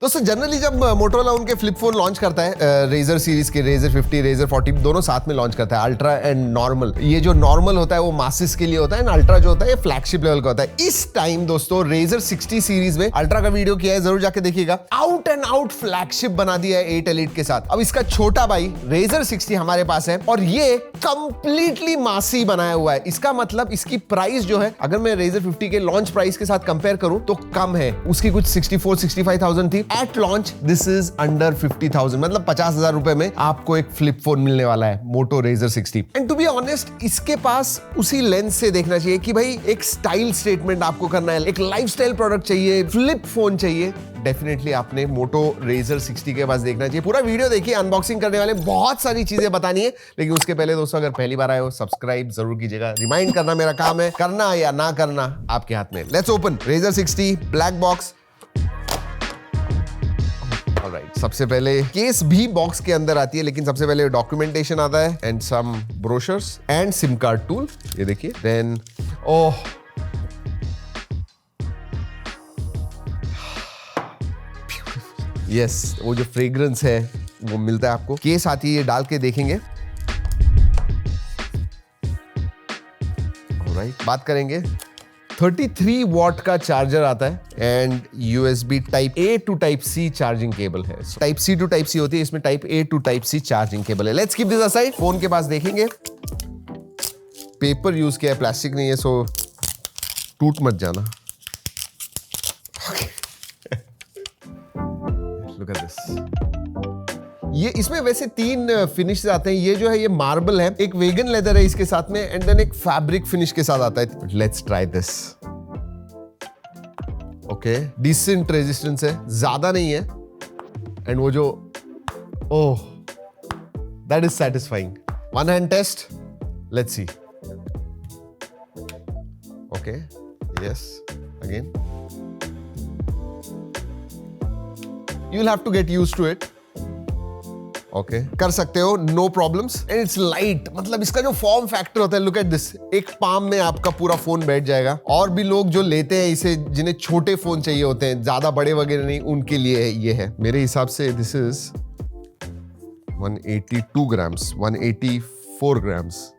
दोस्तों जनरली जब मोटोरोला उनके फ्लिप फोन लॉन्च करता है, रेजर सीरीज के रेजर 50, रेजर 40 दोनों साथ में लॉन्च करता है, अल्ट्रा एंड नॉर्मल। ये जो नॉर्मल होता है वो मासिस के लिए होता है, अल्ट्रा जो होता है ये फ्लैगशिप लेवल का होता है। इस टाइम दोस्तों रेजर 60 सीरीज में अल्ट्रा का वीडियो किया है, जरूर जाके देखिएगा। आउट एंड आउट फ्लैगशिप बना दिया है 8 एलीट के साथ। अब इसका छोटा भाई रेजर 60 हमारे पास है और ये कंप्लीटली मासी बनाया हुआ है। इसका मतलब इसकी प्राइस जो है, अगर मैं रेजर 50 के लॉन्च प्राइस के साथ कंपेयर करूं तो कम है। उसकी कुछ 64-65,000 थी at launch. This is under 50,000, मतलब 50,000 रुपए में आपको एक फ्लिप फोन मिलने वाला है, Moto Razr 60। And to be honest, इसके पास उसी लेंस से देखना चाहिए कि भाई एक स्टाइल स्टेटमेंट आपको करना है, एक लाइफस्टाइल प्रोडक्ट चाहिए, फ्लिप फोन चाहिए, डेफिनेटली आपने मोटो रेजर 60 के पास देखना चाहिए। पूरा वीडियो देखिए, अनबॉक्सिंग करने वाले बहुत सारी चीजें बतानी है। लेकिन उसके पहले दोस्तों, अगर पहली बार आए हो सब्सक्राइब जरूर कीजिएगा। रिमाइंड करना मेरा काम है, करना या ना करना आपके हाथ में। Let's open Razr 60 black box. Alright, सबसे पहले केस भी बॉक्स के अंदर आती है, लेकिन सबसे पहले डॉक्यूमेंटेशन आता है and some brochures and SIM card tool, ये देखिए। देन ओह, यस, वो जो फ्रेग्रेंस है वो मिलता है आपको। केस आती है, ये डाल के देखेंगे। ऑलराइट, बात करेंगे। 33 वॉट का चार्जर आता है and USB type A to type C charging cable है। Type C to type C होती है, इसमें type A to type C charging cable है। Let's keep this aside. Phone के पास देखेंगे, पेपर यूज किया है, प्लास्टिक नहीं है, सो टूट मत जाना। Look at this. ये इसमें वैसे 3 फिनिश आते हैं। ये जो है ये मार्बल है, एक वेगन लेदर है इसके साथ में, एंड देन एक फैब्रिक फिनिश के साथ आता है। Let's try this. Okay, decent resistance है, ज्यादा नहीं है, एंड वो जो oh, that is satisfying. One hand test, let's see. Okay, yes, again you'll have to get used to it. Okay, कर सकते हो, no problems. And it's light, मतलब इसका जो फॉर्म फैक्टर होता है, look at this, एक पाम में आपका पूरा फोन बैठ जाएगा। और भी लोग जो लेते हैं इसे, जिन्हें छोटे फोन चाहिए होते हैं, ज्यादा बड़े वगैरह नहीं, उनके लिए ये है। मेरे हिसाब से this is 182 grams, 184 grams,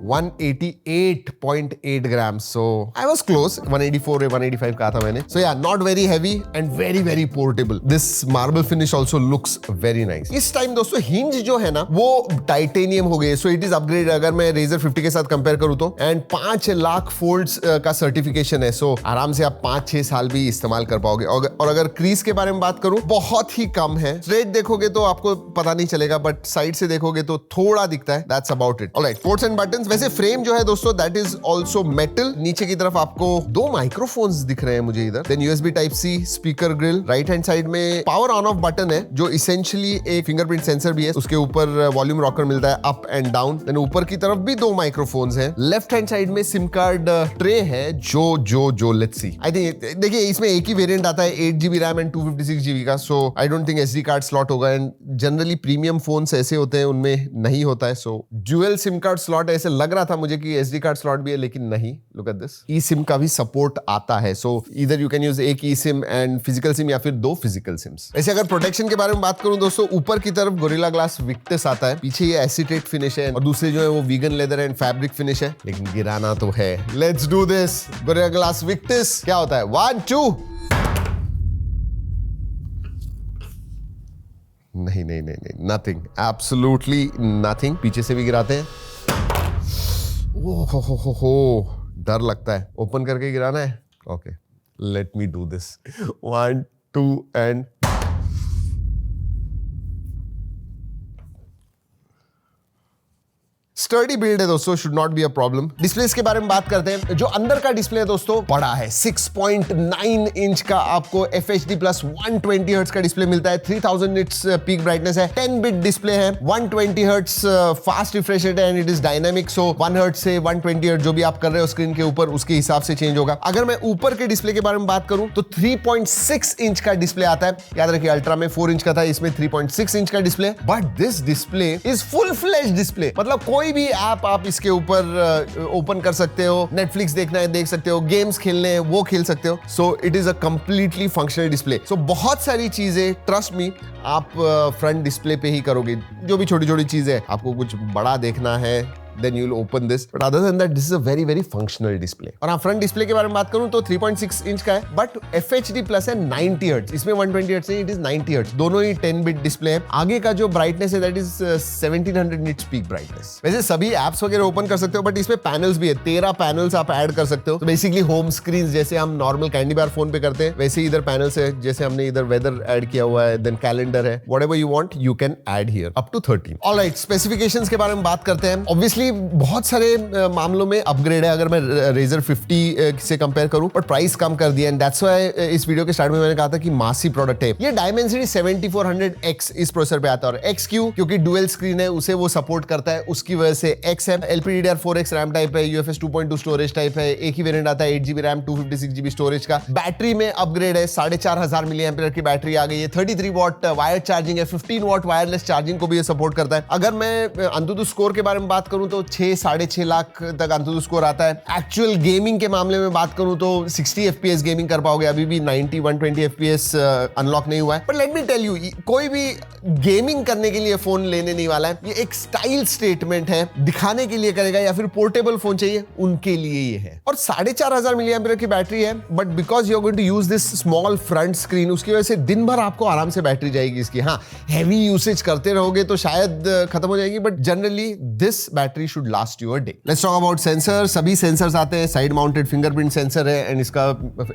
188.8 grams. So I was close. 184 or 185 कहा था मैंने. So yeah, not very heavy and very very portable. This marble finish also looks very nice. इस टाइम दोस्तों हिंज जो है ना वो टाइटेनियम हो गई. So it is upgraded अगर मैं Razer 50 के साथ कंपेयर करूँ तो. एंड 5 लाख फोल्ड्स का सर्टिफिकेशन है. So आराम से आप 5-6 साल भी इस्तेमाल कर पाओगे. और अगर क्रीज के बारे में बात करूँ बहुत ही कम है. स्ट्रेट देखोगे तो आपको पता नहीं चलेगा, बट साइड से देखोगे तो थोड़ा दिखता है. That's about it. Alright, ports and buttons. वैसे फ्रेम जो है दोस्तों दैट इज ऑल्सो मेटल. नीचे की तरफ आपको 2 माइक्रोफोन्स दिख रहे हैं मुझे इधर. Then USB Type-C speaker grille. Right hand side में पावर ऑन ऑफ बटन है जो इसेंशियली एक फिंगरप्रिंट सेंसर भी है. उसके ऊपर वॉल्यूम रॉकर मिलता है अप एंड डाउन. देन ऊपर की तरफ भी 2 माइक्रोफोन्स हैं. लेफ्ट हैंड साइड में सिम कार्ड ट्रे है जो लेट्स सी. आई थिंक देखिए इसमें एक ही वेरिएंट आता है 8GB रैम एंड 256GB का. So I don't think SD card slot होगा. एंड जनरली प्रीमियम फोन्स ऐसे होते हैं उनमें नहीं होता है. So dual SIM card slot ऐसे लग रहा था मुझे कि SD कार्ड स्लॉट भी है, लेकिन नहीं. Look at this. E SIM का भी सपोर्ट आता है. सो इधर यू कैन यूज एक ई सिम एंड फिजिकल सिम या फिर 2 फिजिकल सिम्स. ऐसे अगर प्रोटेक्शन के बारे में बात करूं दोस्तों, ऊपर की तरफ गोरिल्ला ग्लास विक्टस आता है. पीछे ये एसीटेट फिनिश है और दूसरे जो है वो vegan leather and fabric finish है. लेकिन गिराना तो है. Let's do this. Gorilla glass Victus क्या होता है? 1 2. नहीं, नथिंग, एब्सोल्युटली नथिंग. पीछे से भी गिराते हैं. हो डर लगता है. ओपन करके गिराना है. Okay, let me do this. 1 2 and sturdy build है दोस्तों. Should not be a problem. Display के बारे में बात करते हैं. जो अंदर का डिस्प्ले है दोस्तों बड़ा है. 6.9 इंच का आपको FHD प्लस 120 हर्ट्ज का डिस्प्ले मिलता है. 3000 निट्स पीक ब्राइटनेस है. 10 बिट डिस्प्ले है. 120 हर्ट्ज फास्ट रिफ्रेश रेट है and it is dynamic. So 1 hertz से 120 हर्ट्ज जो भी आप कर रहे हो स्क्रीन के ऊपर उसके हिसाब से चेंज होगा. अगर मैं ऊपर के डिस्प्ले के बारे में बात करूं तो 3.6 इंच का डिस्प्ले आता है. याद रखिए अल्ट्रा में 4 इंच का था, इसमें 3.6 इंच का display. But this display is full flash display. मतलब कोई कोई भी ऐप आप इसके ऊपर ओपन कर सकते हो, नेटफ्लिक्स देखना है देख सकते हो, गेम्स खेलने हैं वो खेल सकते हो। So it is a completely functional display. So बहुत सारी चीजें ट्रस्ट मी आप फ्रंट डिस्प्ले पे ही करोगे। जो भी छोटी छोटी चीजें आपको कुछ बड़ा देखना है then you'll open this, but other than that this is a very very functional display। और हाँ, फ्रंट डिस्प्ले के बारे में बात करूं तो 3.6 इंच का है, बट FHD प्लस है 90 हर्ट्ज। इसमें 120 हर्ट्ज नहीं, इट इज 90 हर्ट्ज। दोनों ही 10 बिट डिस्प्ले है। आगे का जो ब्राइटनेस है that is 1700 nits peak brightness. वैसे सभी एप्स वगैरह ओपन कर सकते हो, बट इसमें पैनल्स भी है, 13 पैनल्स आप ऐड कर सकते हो। तो बेसिकली होम स्क्रीन जैसे हम नॉर्मल कैंडी बार फोन पे करते हैं, वैसे इधर पैनल्स है। जैसे हमने इधर वेदर ऐड किया हुआ है, देन कैलेंडर है, whatever you want you can add here up to 13। Alright, specifications के बारे में बात करते हैं। ऑब्वियसली बहुत सारे मामलों में अपग्रेड है अगर मैं Razer 50 से कंपेयर करूं, बट प्राइस कम कर दिया। एंड दैट्स व्हाई इस वीडियो के स्टार्ट में मैंने कहा था कि मासी प्रोडक्ट है ये। Dimensity 7400X इस प्रोसेसर पे आता है। और X क्यों? क्योंकि डुअल स्क्रीन है, उसे वो सपोर्ट करता है, उसकी वजह से X है। LPDDR4X रैम टाइप है, UFS 2.2 स्टोरेज टाइप है। एक ही वेरिएंट आता है 8GB रैम 256GB स्टोरेज का। बैटरी में अपग्रेड है, 4500 mAh की बैटरी आ गई है। 33 वॉट वायर्ड चार्जिंग है, 15 वॉट वायरलेस चार्जिंग को भी ये सपोर्ट करता है। अगर मैं अंतुतु स्कोर के बारे में बात करूं तो 6-6.5 लाख तक अंतुतु स्कोर आता है। एक्चुअल गेमिंग के मामले में बात करूं तो 60 FPS गेमिंग कर पाओगे। अभी भी 90-120 FPS अनलॉक नहीं हुआ है। But let me tell you, कोई भी गेमिंग करने के लिए फोन लेने नहीं वाला है। ये एक स्टाइल स्टेटमेंट है, दिखाने के लिए करेगा या फिर पोर्टेबल फोन चाहिए उनके लिए ये है। और 4500 mAh की बैटरी है, but because you are going to use this small front screen, उसकी वजह से दिन भर आपको आराम से बैटरी जाएगी इसकी। हाँ, हैवी यूसेज करते रहोगे तो शायद खत्म हो जाएगी, but generally this battery should last you a day. Let's talk about sensor. सभी सेंसर्स आते हैं, साइड माउंटेड फिंगरप्रिंट सेंसर है, एंड इसका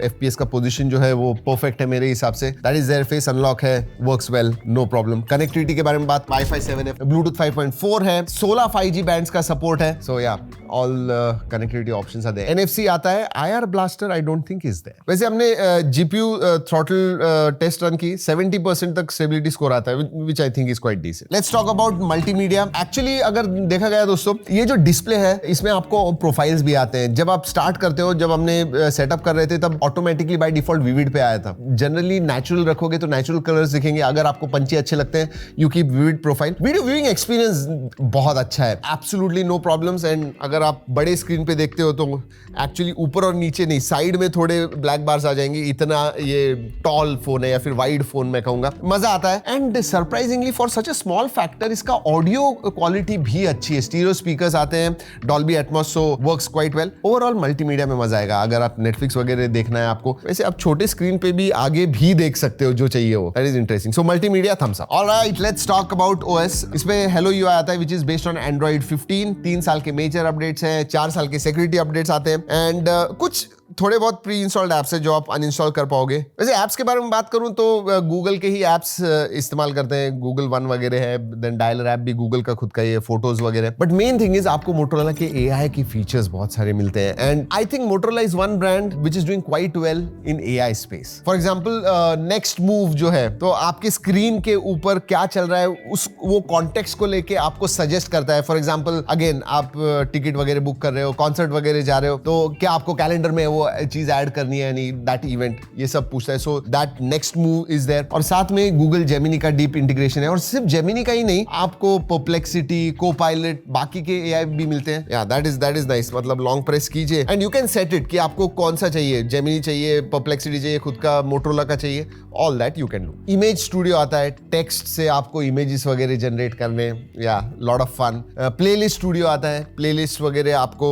FPS का पोजीशन जो है वो परफेक्ट है मेरे हिसाब से। That is there. Face unlock है, works well, no problem. Connectivity के बारे में बात, Wi-Fi 7 है, Bluetooth 5.4 है, 16 5G बैंड्स का सपोर्ट है। सो या ऑल कनेक्टिविटी ऑप्शंस आते हैं। NFC आता है, IR blaster I don't think is there. वैसे हमने GPU थ्रॉटल टेस्ट रन की, 70% तक स्टेबिलिटी स्कोर आता है, which I think is quite decent. Let's talk about multimedia. Actually अगर देखा गया दोस्तों, ये जो डिस्प्ले है इसमें आपको प्रोफाइल्स भी आते हैं। जब आप स्टार्ट करते हो, जब हमने सेटअप कर रहे थे तब ऑटोमेटिकली बाय डिफॉल्ट विविड पे आया था। जनरली नेचुरल रखोगे तो नेचुरल कलर्स दिखेंगे। अगर आपको पंछी अच्छे लगते हैं you keep vivid profile. Video viewing experience बहुत अच्छा है, एब्सोल्युटली नो प्रॉब्लम्स। एंड अगर आप बड़े स्क्रीन पे देखते हो तो एक्चुअली ऊपर और नीचे नहीं, साइड में थोड़े ब्लैक बार्स आ जाएंगे। इतना ये टॉल फोन है या फिर वाइड फोन मैं कहूंगा, मजा आता है। And surprisingly for such a small factor इसका ऑडियो क्वालिटी भी अच्छी है। स्टीरियो स्पीकर्स आते हैं, Dolby Atmos, so works quite well. Overall multimedia में मजा आएगा। अगर आप नेटफ्लिक्स वगैरह देखना है आपको, वैसे आप छोटे स्क्रीन पे भी आगे भी देख सकते हो जो चाहिए वो। That is interesting. So multimedia thumbs up. Alright, let's talk about OS। इसमें हेलो UI आता है which is based on Android 15। 3 साल के मेजर अपडेट्स हैं, 4 साल के सिक्योरिटी अपडेट्स आते हैं, एंड कुछ थोड़े बहुत प्री इंस्टॉल्ड ऐप्स है जो आप अनइंस्टॉल कर पाओगे। वैसे ऐप्स के बारे में बात करूं तो गूगल के ही ऐप्स इस्तेमाल करते हैं, गूगल वन वगैरह है, देन डायलर ऐप भी गूगल का खुद का ही है, फोटोज वगैरह। बट मेन थिंग इज आपको मोटोरोला के AI की फीचर्स बहुत सारे मिलते हैं, and I think Motorola is one brand which is doing quite well in AI space. For example next move जो है, तो आपके स्क्रीन के ऊपर क्या चल रहा है उस वो कॉन्टेक्स्ट को लेके आपको सजेस्ट करता है। फॉर एग्जांपल अगेन आप टिकट वगैरह बुक कर रहे हो, कॉन्सर्ट वगैरह जा रहे हो, तो क्या आपको कैलेंडर में वो चीज ऐड करनी है, नहीं दैट इवेंट, ये सब पूछता है। So that next move is there. और साथ में गूगल जेमिनी का डीप इंटीग्रेशन है, और सिर्फ जेमिनी का ही नहीं, आपको परप्लेक्सिटी, कोपायलट, बाकी के AI भी मिलते हैं। या दैट इज नाइस। मतलब लॉन्ग प्रेस कीजिए and you can set it कि आपको कौन सा चाहिए, जेमिनी चाहिए, परप्लेक्सिटी चाहिए, खुद का मोटोरोला का चाहिए, all that you can do. Image studio आता है, टेक्स्ट से आपको इमेजेस वगैरह जनरेट करने, या lot of fun. Playlist studio आता है, प्लेलिस्ट वगैरह आपको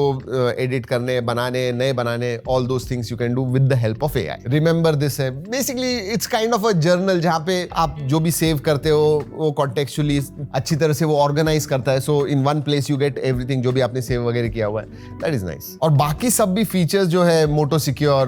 एडिट करने, बनाने, नए बनाने, all those things you can do with the help of AI. Remember this है basically it's kind of a journal जहाँ पे आप जो भी सेव करते हो वो contextually अच्छी तरह से वो ऑर्गेनाइज करता है। So in one place you get everything जो भी आपने सेव वगैरह किया हुआ है, that is nice. और बाकी सब भी फीचर्स जो है, मोटो सिक्योर,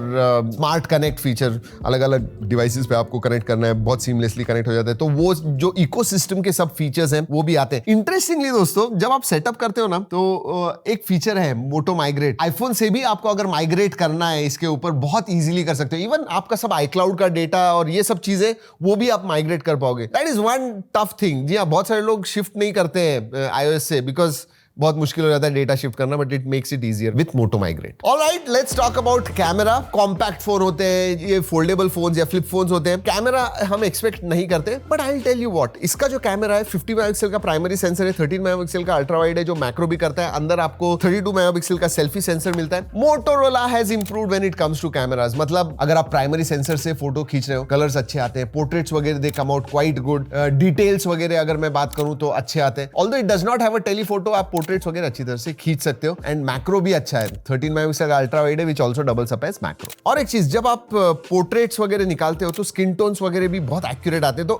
स्मार्ट कनेक्ट फीचर, अलग अलग डिवाइसेस पे आपको कनेक्ट करना है, बहुत सीमलेसली कनेक्ट हो जाता है, तो वो जो इकोसिस्टम के सब फीचर्स हैं वो भी आते हैं। इंटरेस्टिंगली दोस्तों, जब आप सेटअप करते हो ना, तो एक फीचर है मोटो माइग्रेट। आईफोन से भी आपको अगर माइग्रेट करना है इसके ऊपर बहुत इजीली कर सकते हो। इवन आपका सब iCloud का डेटा और ये सब चीजें वो भी आप माइग्रेट कर पाओगे। That is one tough thing. जी हाँ, बहुत सारे लोग शिफ्ट नहीं करते हैं iOS से, बिकॉज बहुत मुश्किल हो जाता है डेटा शिफ्ट करना, but it makes it easier with Moto migrate. Alright, let's talk about camera. Compact phone होते हैं, ये फोल्डेबल फोन्स या फ्लिप फोन्स होते हैं, कैमरा हम एक्सपेक्ट नहीं करते, but I will tell you what, इसका जो कैमरा है 50 मेगापिक्सल का प्राइमरी सेंसर है, 13 मेगापिक्सल का अल्ट्रा वाइड है जो मैक्रो भी करता है, अंदर आपको 32 मेगापिक्सल का सेल्फी सेंसर मिलता है। Motorola has improved when it comes to cameras. मतलब अगर आप प्राइमरी सेंसर से फोटो खींच रहे हो, कलर्स अच्छे आते हैं, पोर्ट्रेट्स वगैरह they come out quite good, details वगैरह अगर मैं बात करूं तो अच्छे आते हैं। Although it does not have a telephoto, आप पोर्ट्रेट्स वगैरह अच्छी तरह से खींच सकते हो, एंड मैक्रो भी अच्छा है, 13 मेगापिक्सल का अल्ट्रा वाइड है which also doubles up as macro. और एक चीज, जब आप पोर्ट्रेट्स वगैरह निकालते हो तो स्किन टोन्स वगैरह भी बहुत एक्यूरेट आते हैं, तो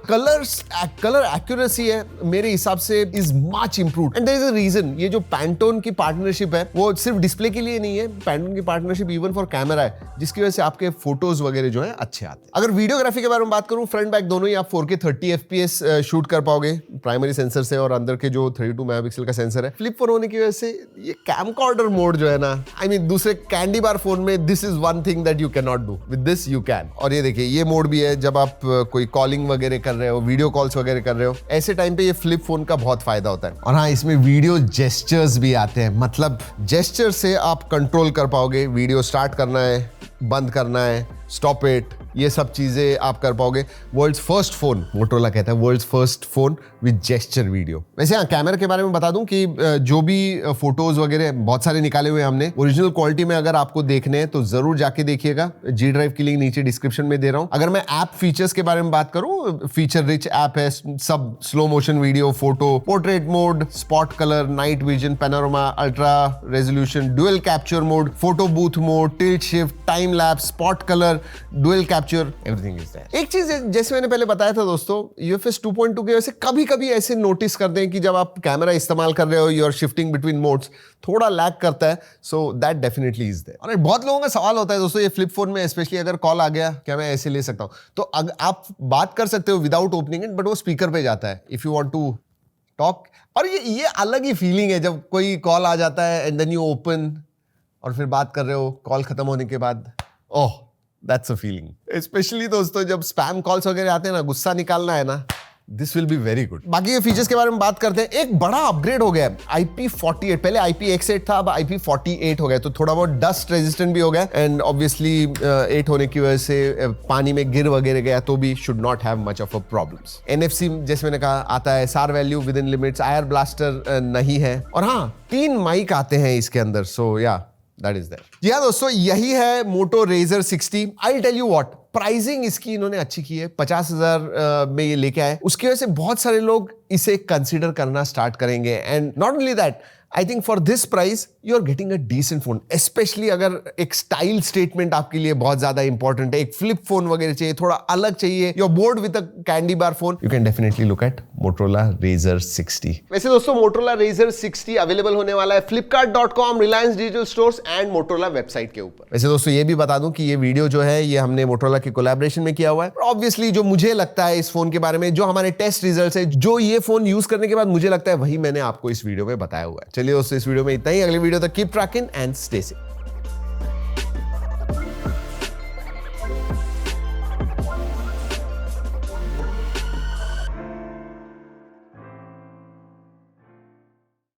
कलर एक्यूरेसी है मेरे हिसाब से is much improved, and there is a reason. ये जो पैंटोन की पार्टनरशिप है वो सिर्फ डिस्प्ले के लिए नहीं है, पैंटोन की पार्टनरशिप इवन फॉर कैमरा है, जिसकी वजह से आपके फोटोज वगैरह जो है अच्छे आते हैं। अगर वीडियोग्राफी के बारे में बात करूं, फ्रंट बैक दोनों ही आप 4K 30 FPS शूट कर पाओगे प्राइमरी सेंसर से, और अंदर के जो 32 मेगापिक्सल का सेंसर है। फ्लिप फोन होने की वजह से ये कैमकॉर्डर मोड जो है ना, आई मीन दूसरे कैंडी बार फोन में this is one thing that you can not do, with this you can. और ये देखिए, ये मोड भी है जब आप कोई कॉलिंग वगैरह कर रहे हो, वीडियो कॉल्स वगैरह कर रहे हो, ऐसे टाइम पे ये फ्लिप फोन का बहुत फायदा होता है। और हाँ, इसमें वीडियो जेस्चर्स भी आते हैं, मतलब जेस्चर से आप कंट्रोल कर पाओगे, वीडियो स्टार्ट करना है, बंद करना है, स्टॉप इट, ये सब चीजें आप कर पाओगे। वर्ल्ड्स फर्स्ट फोन, मोटोरोला कहता है world's first phone with gesture video. वैसे हाँ, कैमरा के बारे में बता दूं कि जो भी फोटोज वगैरह बहुत सारे निकाले हुए हमने ओरिजिनल क्वालिटी में, अगर आपको देखने हैं तो जरूर जाके देखिएगा। जी ड्राइव की लिंक नीचे डिस्क्रिप्शन में दे रहा हूं। अगर मैं ऐप फीचर्स के बारे में बात करूं, फीचर रिच ऐप है, सब slow motion video, photo, portrait mode, spot colour, night vision, panorama, ultra resolution, dual capture mode, photo booth mode, tilt shift, time lapse, spot colour, dual capture, everything is there. एक चीज जैसे मैंने पहले बताया था दोस्तों, UFS 2.2 की वजह से कभी-कभी ऐसे नोटिस करते हैं कि जब आप कैमरा इस्तेमाल कर रहे हो, you are shifting between modes, थोड़ा लैग करता है, so that definitely is there. और बहुत लोगों का सवाल होता है दोस्तों, ये फ्लिप फोन में स्पेशली अगर कॉल आ गया, क्या मैं ऐसे ले सकता हूं? तो आप बात कर सकते हो विदाउट ओपनिंग इट, बट वो स्पीकर पे जाता है if you want to talk. और ये अलग ही फीलिंग है जब कोई कॉल आ जाता है एंड देन यू ओपन और फिर बात कर रहे हो कॉल खत्म होने के बाद। ओह, दैट्स अ फीलिंग। स्पेशली दोस्तों जब स्पैम कॉल्स वगैरह आते हैं ना, गुस्सा निकालना है ना, this will be very good. बाकी ये फीचर्स के बारे में बात करते हैं। एक बड़ा अपग्रेड हो गया है, IP48, पहले IPX8 था, अब IP48 हो गया, तो थोड़ा बहुत डस्ट रेजिस्टेंट भी हो गया, एंड ऑब्वियसली 8 होने की वजह से पानी में गिर वगैरह गया तो भी should not have much of a problems. NFC जैसे मैंने कहा आता है, SAR value with in limits, IR blaster नहीं है, और हाँ 3 माइक आते हैं इसके अंदर, सो या दैट इज दैट। जी हाँ दोस्तों, यही है Moto Razr 60। I will tell you what, pricing इसकी इन्होंने अच्छी की है, 50,000 में ये लेके आए, उसकी वजह से बहुत सारे लोग इसे कंसीडर करना स्टार्ट करेंगे, and not only that, I think for this price you are getting a decent phone. Specially अगर एक स्टाइल स्टेटमेंट आपके लिए बहुत ज्यादा इंपॉर्टेंट है, एक फ्लिप फोन वगैरह चाहिए, थोड़ा अलग चाहिए, you are bored with a candy bar phone, you can definitely look at Motorola Razr 60। वैसे दोस्तों मोटोरोला रेजर 60 अवेलेबल होने वाला है flipkart.com, Reliance digital stores and Motorola website के ऊपर। वैसे दोस्तों ये भी बता दूं कि ये वीडियो जो है ये हमने मोटोरोला के कोलैबोरेशन में किया हुआ है। ऑब्वियसली जो मुझे लगता है इस फोन के बारे में, जो हमारे टेस्ट रिजल्ट्स है, जो ये फोन यूज करने के बाद मुझे लगता है, वही मैंने आपको इस वीडियो में बताया हुआ है। चलिए दोस्तों, इस वीडियो में इतना ही। अगले वीडियो तक keep trekking and stay safe.